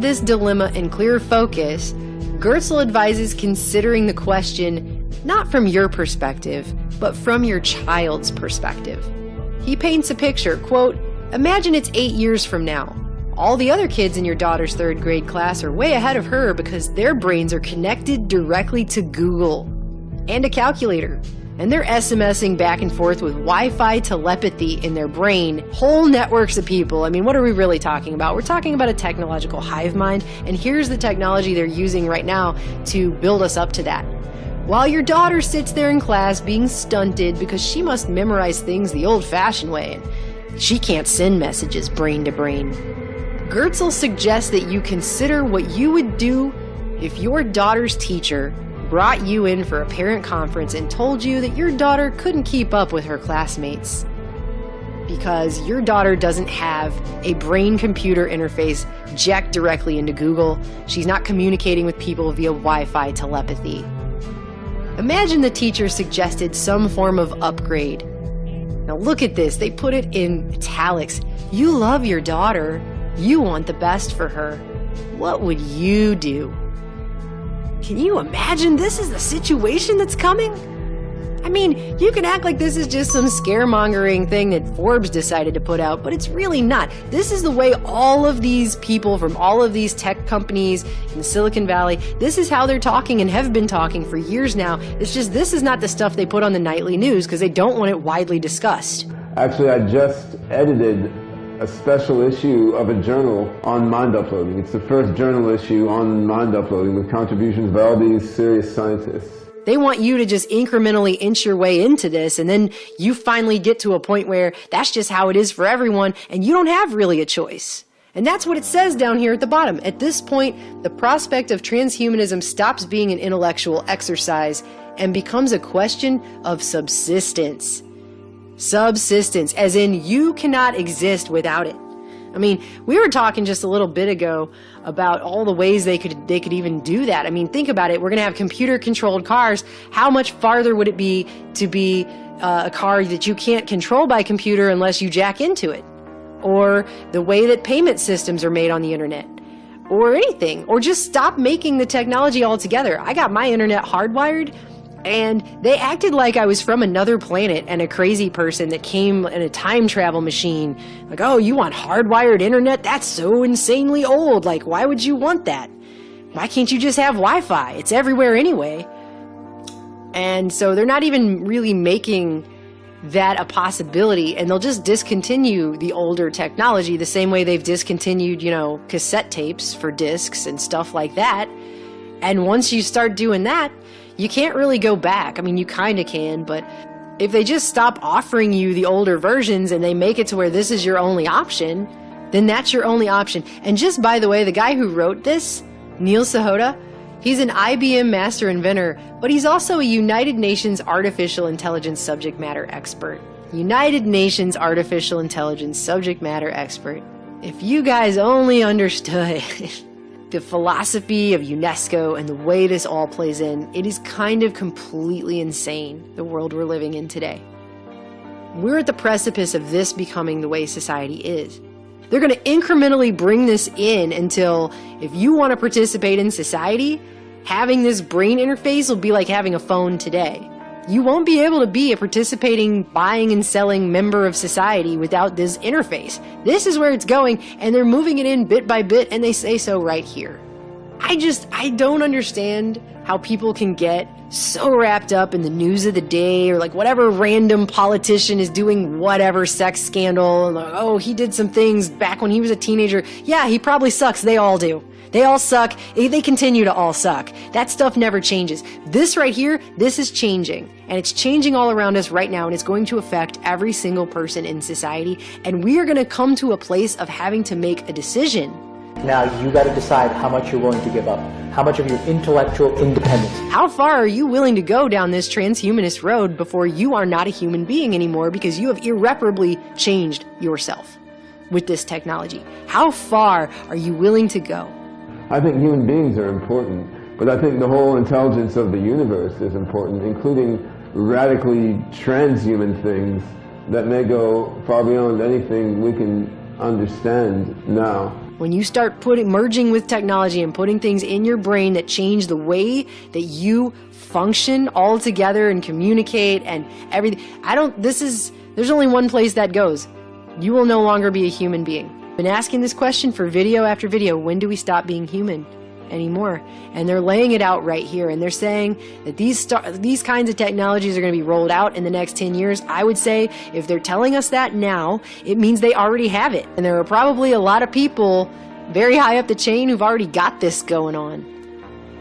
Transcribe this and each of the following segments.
This dilemma in clear focus, Goertzel advises considering the question not from your perspective, but from your child's perspective. He paints a picture, quote, "Imagine it's 8 years from now. All the other kids in your daughter's 3rd grade class are way ahead of her because their brains are connected directly to Google and a calculator. And they're SMSing back and forth with Wi-Fi telepathy in their brain, whole networks of people." I mean, what are we really talking about? We're talking about a technological hive mind, and here's the technology they're using right now to build us up to that. While your daughter sits there in class being stunted because she must memorize things the old-fashioned way, and she can't send messages brain to brain. Goertzel suggests that you consider what you would do if your daughter's teacher brought you in for a parent conference and told you that your daughter couldn't keep up with her classmates because your daughter doesn't have a brain-computer interface jacked directly into Google. She's not communicating with people via Wi-Fi telepathy. Imagine the teacher suggested some form of upgrade. Now look at this, they put it in italics. You love your daughter. You want the best for her. What would you do? Can you imagine this is the situation that's coming? I mean, you can act like this is just some scaremongering thing that Forbes decided to put out, but it's really not. This is the way all of these people from all of these tech companies in Silicon Valley, this is how they're talking and have been talking for years now. It's just this is not the stuff they put on the nightly news because they don't want it widely discussed. Actually, I just edited a special issue of a journal on mind uploading. It's the first journal issue on mind uploading with contributions by all these serious scientists. They want you to just incrementally inch your way into this, and then you finally get to a point where that's just how it is for everyone, and you don't have really a choice. And that's what it says down here at the bottom. At this point, the prospect of transhumanism stops being an intellectual exercise and becomes a question of subsistence. Subsistence, as in you cannot exist without it. I mean, we were talking just a little bit ago about all the ways they could even do that. I mean, think about it. We're going to have computer-controlled cars. How much farther would it be to be a car that you can't control by computer unless you jack into it? Or the way that payment systems are made on the internet? Or anything. Or just stop making the technology altogether. I got my internet hardwired, and they acted like I was from another planet and a crazy person that came in a time travel machine. Like, oh, you want hardwired internet? That's so insanely old. Like, why would you want that? Why can't you just have Wi-Fi? It's everywhere anyway. And so they're not even really making that a possibility, and they'll just discontinue the older technology the same way they've discontinued, you know, cassette tapes for discs and stuff like that. And once you start doing that, you can't really go back. I mean, you kind of can, but if they just stop offering you the older versions and they make it to where this is your only option, then that's your only option. And just by the way, the guy who wrote this, Neil Sahota, he's an IBM master inventor, but he's also a United Nations artificial intelligence subject matter expert. United Nations artificial intelligence subject matter expert. If you guys only understood the philosophy of UNESCO and the way this all plays in, it is kind of completely insane, the world we're living in today. We're at the precipice of this becoming the way society is. They're going to incrementally bring this in until, if you want to participate in society, having this brain interface will be like having a phone today. You won't be able to be a participating, buying and selling member of society without this interface. This is where it's going, and they're moving it in bit by bit, and they say so right here. I don't understand how people can get so wrapped up in the news of the day, or like whatever random politician is doing whatever sex scandal, and like, oh, he did some things back when he was a teenager. Yeah, he probably sucks. They all do. They all suck. They continue to all suck. That stuff never changes. This right here, this is changing. And it's changing all around us right now, and it's going to affect every single person in society. And we are going to come to a place of having to make a decision. Now you got to decide how much you're willing to give up. How much of your intellectual independence. How far are you willing to go down this transhumanist road before you are not a human being anymore because you have irreparably changed yourself with this technology? How far are you willing to go? I think human beings are important, but I think the whole intelligence of the universe is important, including radically transhuman things that may go far beyond anything we can understand now. When you start merging with technology and putting things in your brain that change the way that you function all together and communicate and everything, there's only one place that goes. You will no longer be a human being. I've been asking this question for video after video. When do we stop being human anymore? And they're laying it out right here, and they're saying that these kinds of technologies are going to be rolled out in the next 10 years. I would say if they're telling us that now, it means they already have it. And there are probably a lot of people very high up the chain who've already got this going on.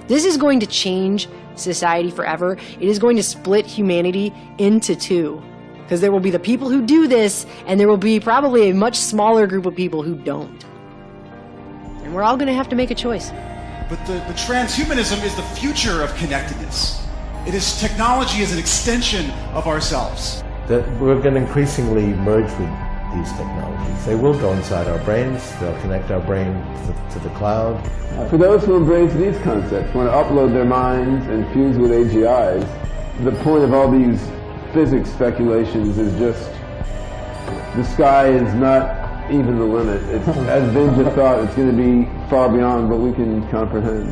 This is going to change society forever. It is going to split humanity into two. Because there will be the people who do this, and there will be probably a much smaller group of people who don't. And we're all going to have to make a choice. But the transhumanism is the future of connectedness. It is technology as an extension of ourselves. That we're going to increasingly merge with these technologies. They will go inside our brains, they'll connect our brain to the cloud. For those who embrace these concepts, want to upload their minds and fuse with AGIs, the point of all these physics speculations is just the sky is not even the limit. It's, as Vinja thought, it's going to be far beyond what we can comprehend.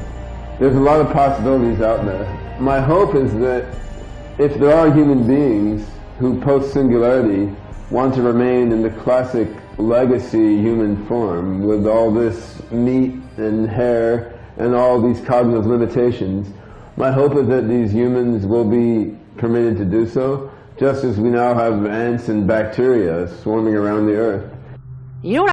There's a lot of possibilities out there. My hope is that if there are human beings who post-singularity want to remain in the classic legacy human form with all this meat and hair and all these cognitive limitations, my hope is that these humans will be permitted to do so, just as we now have ants and bacteria swarming around the earth. You know what